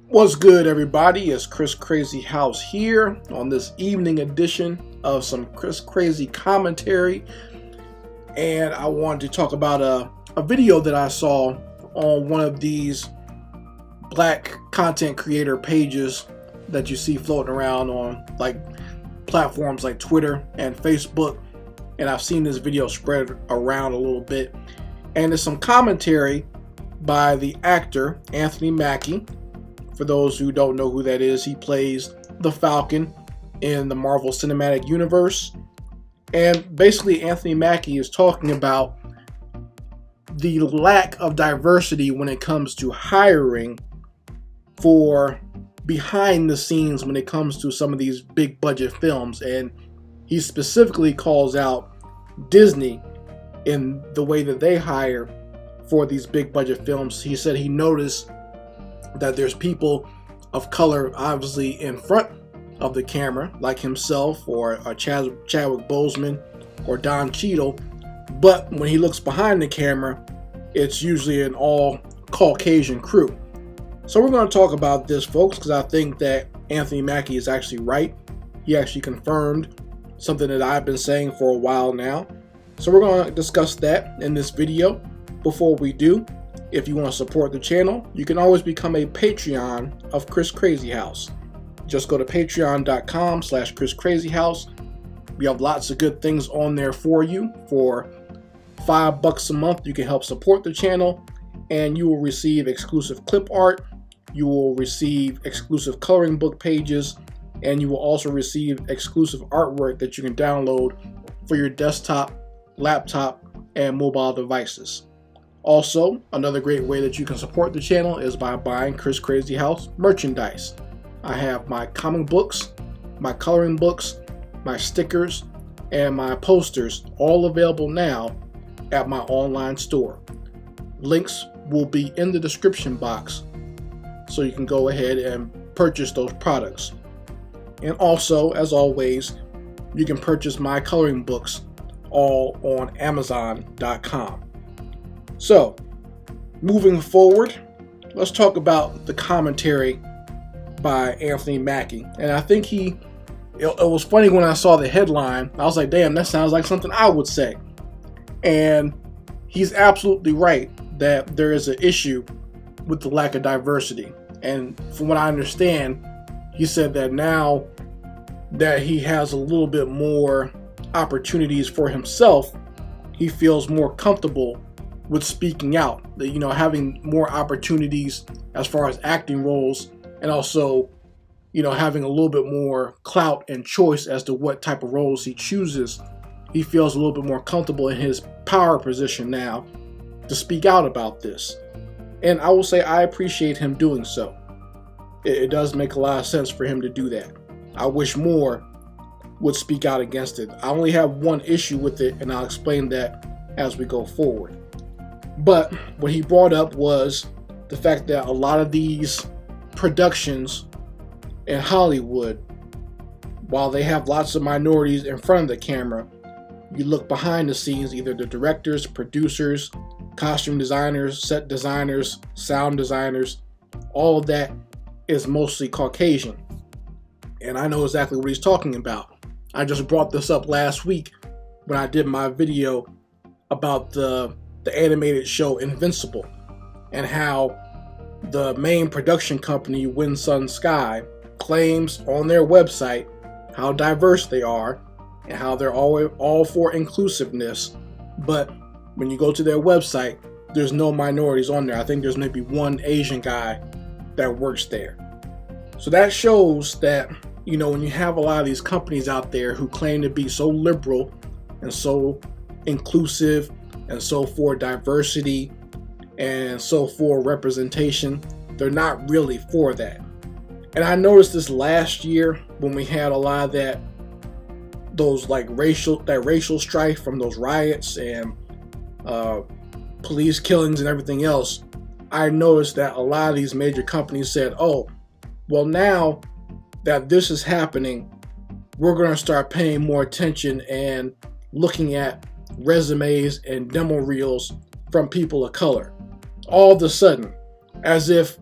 What's good, everybody? It's Chris Crazyhouse here on this evening edition of some Chris Crazy commentary, and I wanted to talk about a video that I saw on one of these black content creator pages that you see floating around on like platforms like Twitter and Facebook, and I've seen this video spread around a little bit, and there's some commentary by the actor Anthony Mackie. For those who don't know who that is, he plays the Falcon in the Marvel Cinematic Universe. And basically Anthony Mackie is talking about the lack of diversity when it comes to hiring for behind the scenes when it comes to some of these big budget films. And he specifically calls out Disney in the way that they hire for these big budget films. He said he noticed that there's people of color obviously in front of the camera, like himself or Chadwick Boseman or Don Cheadle, but when he looks behind the camera, it's usually an all Caucasian crew. So we're going to talk about this, folks, because I think that Anthony Mackie is actually right. He actually confirmed something that I've been saying for a while now. So we're going to discuss that in this video. Before we do, if you want to support the channel, you can always become a Patreon of Chris Crazyhouse. Just go to patreon.com/Chris Crazyhouse. We have lots of good things on there for you. For $5 a month, you can help support the channel, and you will receive exclusive clip art. You will receive exclusive coloring book pages, and you will also receive exclusive artwork that you can download for your desktop, laptop, and mobile devices. Also, another great way that you can support the channel is by buying Chris Crazyhouse merchandise. I have my comic books, my coloring books, my stickers, and my posters all available now at my online store. Links will be in the description box, so you can go ahead and purchase those products. And also, as always, you can purchase my coloring books all on Amazon.com. So, moving forward, let's talk about the commentary by Anthony Mackie. And I think it was funny when I saw the headline. I was like, damn, that sounds like something I would say. And he's absolutely right that there is an issue with the lack of diversity. And from what I understand, he said that now that he has a little bit more opportunities for himself, he feels more comfortable with speaking out, having more opportunities as far as acting roles, and also, having a little bit more clout and choice as to what type of roles he chooses. He feels a little bit more comfortable in his power position now to speak out about this. And I will say I appreciate him doing so. It does make a lot of sense for him to do that. I wish more would speak out against it. I only have one issue with it, and I'll explain that as we go forward. But what he brought up was the fact that a lot of these productions in Hollywood, while they have lots of minorities in front of the camera, you look behind the scenes, either the directors, producers, costume designers, set designers, sound designers, all of that is mostly Caucasian. And I know exactly what he's talking about. I just brought this up last week when I did my video about the animated show Invincible, and how the main production company, Wind Sun Sky, claims on their website how diverse they are and how they're all for inclusiveness, but when you go to their website, there's no minorities on there. I think there's maybe one Asian guy that works there. So that shows that, when you have a lot of these companies out there who claim to be so liberal and so inclusive and so for diversity and so for representation, they're not really for that. And I noticed this last year when we had a lot of those racial strife from those riots and police killings and everything else. I noticed that a lot of these major companies said, oh, well, now that this is happening, we're going to start paying more attention and looking at resumes and demo reels from people of color. All of a sudden, as if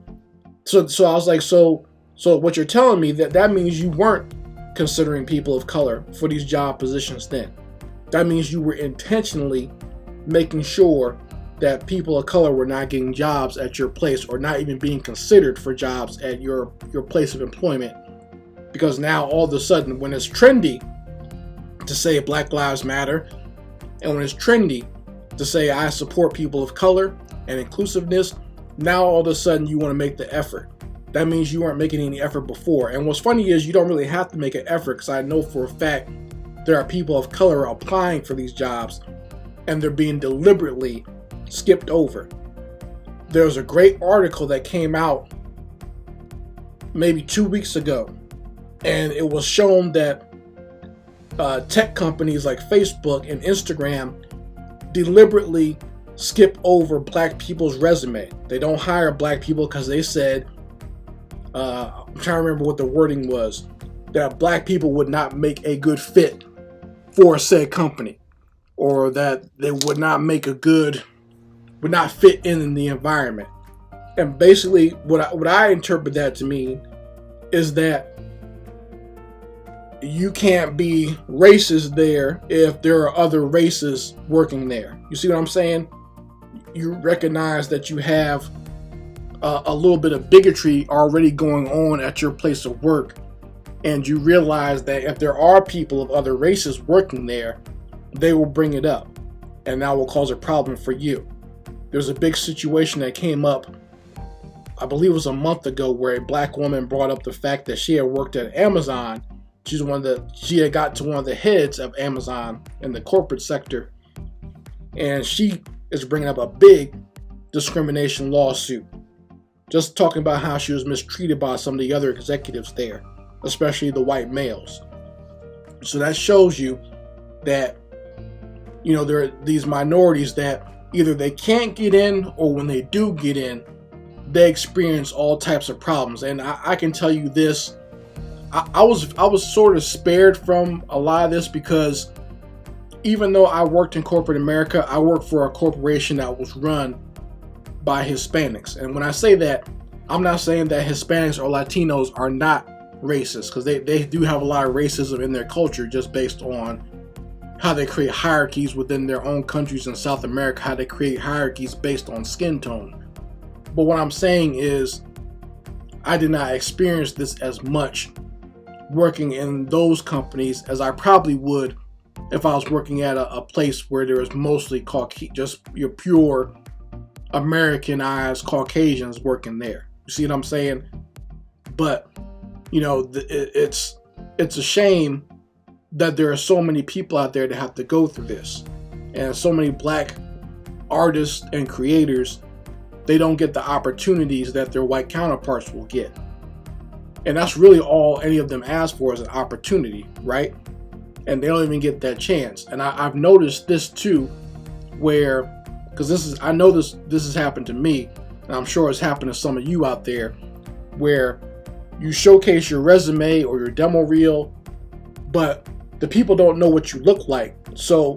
So I was like, so what you're telling me, that means you weren't considering people of color for these job positions then. That means you were intentionally making sure that people of color were not getting jobs at your place, or not even being considered for jobs at your place of employment. Because now all of a sudden, when it's trendy to say Black Lives Matter, and when it's trendy to say I support people of color and inclusiveness, now all of a sudden you want to make the effort. That means you weren't making any effort before. And what's funny is you don't really have to make an effort, because I know for a fact there are people of color applying for these jobs and they're being deliberately skipped over. There was a great article that came out maybe 2 weeks ago, and it was shown that tech companies like Facebook and Instagram deliberately skip over black people's resume. They don't hire black people because they said, I'm trying to remember what the wording was, that black people would not make a good fit for said company, or that they would not fit in the environment. And basically what I interpret that to mean is that you can't be racist there if there are other races working there. You see what I'm saying? You recognize that you have a little bit of bigotry already going on at your place of work, and you realize that if there are people of other races working there, they will bring it up, and that will cause a problem for you. There's a big situation that came up, I believe it was a month ago, where a black woman brought up the fact that she had worked at Amazon. She had got to one of the heads of Amazon in the corporate sector, and she is bringing up a big discrimination lawsuit, just talking about how she was mistreated by some of the other executives there, especially the white males. So that shows you that, there are these minorities that either they can't get in, or when they do get in, they experience all types of problems. And I can tell you this, I was sort of spared from a lot of this, because even though I worked in corporate America, I worked for a corporation that was run by Hispanics. And when I say that, I'm not saying that Hispanics or Latinos are not racist, because they do have a lot of racism in their culture, just based on how they create hierarchies within their own countries in South America, how they create hierarchies based on skin tone. But what I'm saying is, I did not experience this as much working in those companies as I probably would if I was working at a place where there was mostly just your pure Americanized Caucasians working there. You see what I'm saying? But it's a shame that there are so many people out there that have to go through this, and so many black artists and creators, they don't get the opportunities that their white counterparts will get. And that's really all any of them ask for, is an opportunity, right? And they don't even get that chance. And I've noticed this too, where, because I know this has happened to me, and I'm sure it's happened to some of you out there, where you showcase your resume or your demo reel, but the people don't know what you look like. So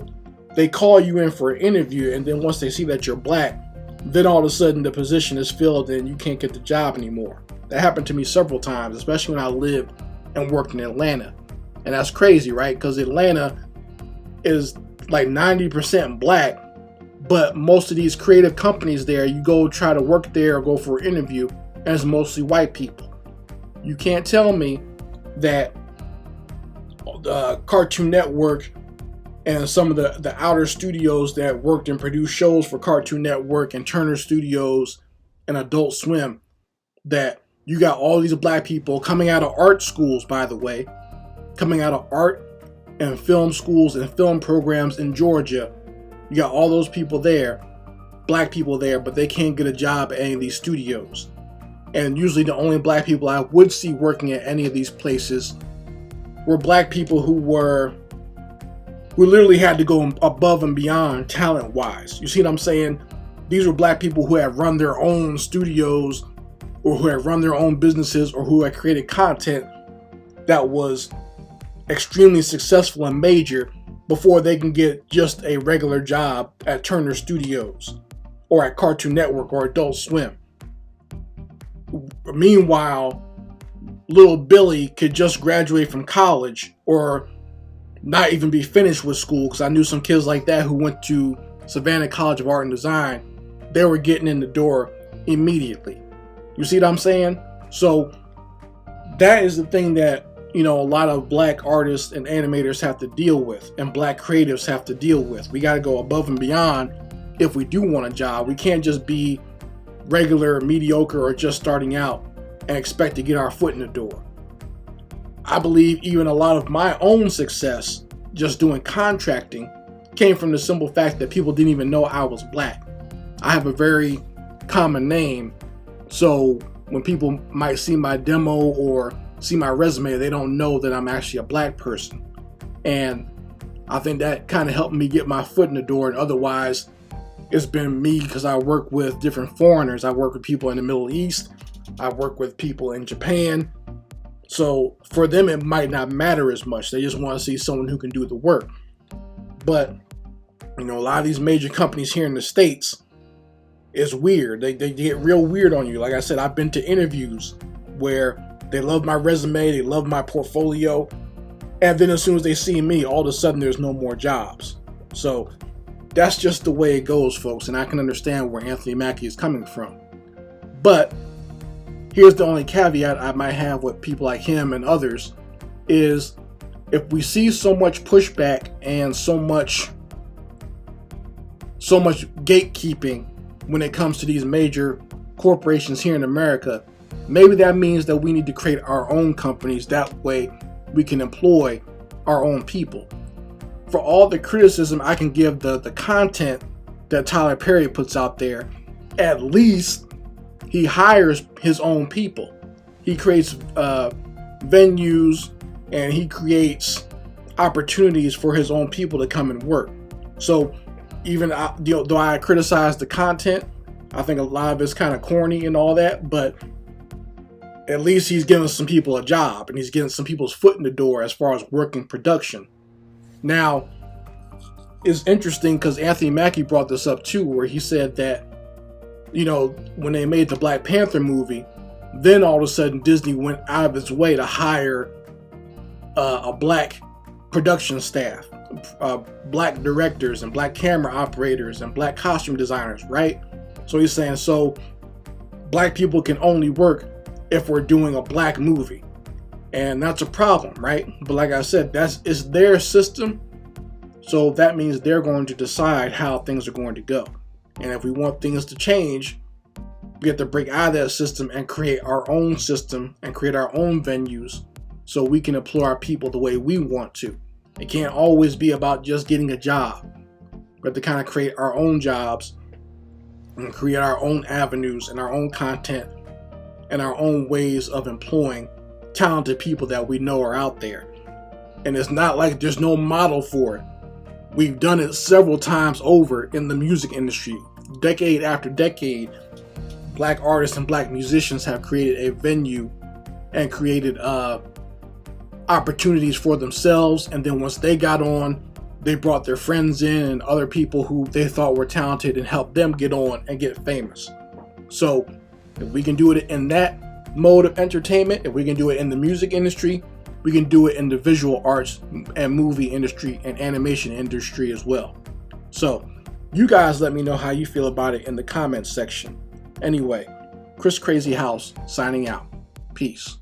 they call you in for an interview, and then once they see that you're black, then all of a sudden the position is filled and you can't get the job anymore. That happened to me several times, especially when I lived and worked in Atlanta. And that's crazy, right? Because Atlanta is like 90% black, but most of these creative companies there, you go try to work there or go for an interview, and it's mostly white people. You can't tell me that Cartoon Network and some of the outer studios that worked and produced shows for Cartoon Network and Turner Studios and Adult Swim, that you got all these black people coming out of art schools, by the way, coming out of art and film schools and film programs in Georgia. You got all those people there, black people there, but they can't get a job at any of these studios. And usually the only black people I would see working at any of these places were black people who literally had to go above and beyond talent-wise. You see what I'm saying? These were black people who had run their own studios, or who had run their own businesses, or who had created content that was extremely successful and major before they can get just a regular job at Turner Studios or at Cartoon Network or Adult Swim. Meanwhile, little Billy could just graduate from college or not even be finished with school, because I knew some kids like that who went to Savannah College of Art and Design. They were getting in the door immediately. You see what I'm saying? So that is the thing that, a lot of black artists and animators have to deal with, and black creatives have to deal with. We got to go above and beyond if we do want a job. We can't just be regular, mediocre, or just starting out and expect to get our foot in the door. I believe even a lot of my own success just doing contracting came from the simple fact that people didn't even know I was black. I have a very common name, so when people might see my demo or see my resume, they don't know that I'm actually a black person. And I think that kind of helped me get my foot in the door. And otherwise, it's been me, because I work with different foreigners. I work with people in the Middle East. I work with people in Japan. So for them, it might not matter as much. They just want to see someone who can do the work. But, a lot of these major companies here in the States, it's weird. They get real weird on you. Like I said, I've been to interviews where they love my resume, they love my portfolio, and then as soon as they see me, all of a sudden there's no more jobs. So that's just the way it goes, folks, and I can understand where Anthony Mackie is coming from. But here's the only caveat I might have with people like him and others is, if we see so much pushback and so much gatekeeping when it comes to these major corporations here in America, maybe that means that we need to create our own companies. That way we can employ our own people. For all the criticism I can give the content that Tyler Perry puts out there, at least he hires his own people. He creates venues, and he creates opportunities for his own people to come and work. So even though I criticize the content, I think a lot of it's kind of corny and all that, but at least he's giving some people a job, and he's getting some people's foot in the door as far as working production. Now, it's interesting because Anthony Mackie brought this up too, where he said that, when they made the Black Panther movie, then all of a sudden Disney went out of its way to hire a black production staff, black directors and black camera operators and black costume designers, right? So he's saying, so black people can only work if we're doing a black movie. And that's a problem, right? But like I said, it's their system. So that means they're going to decide how things are going to go. And if we want things to change, we have to break out of that system and create our own system and create our own venues so we can employ our people the way we want to. It can't always be about just getting a job. We have to kind of create our own jobs and create our own avenues and our own content and our own ways of employing talented people that we know are out there. And it's not like there's no model for it. We've done it several times over in the music industry. Decade after decade, black artists and black musicians have created a venue and created opportunities for themselves. And then once they got on, they brought their friends in and other people who they thought were talented and helped them get on and get famous. So if we can do it in that mode of entertainment, if we can do it in the music industry, we can do it in the visual arts and movie industry and animation industry as well. So you guys let me know how you feel about it in the comments section. Anyway, Crazyhouse signing out. Peace.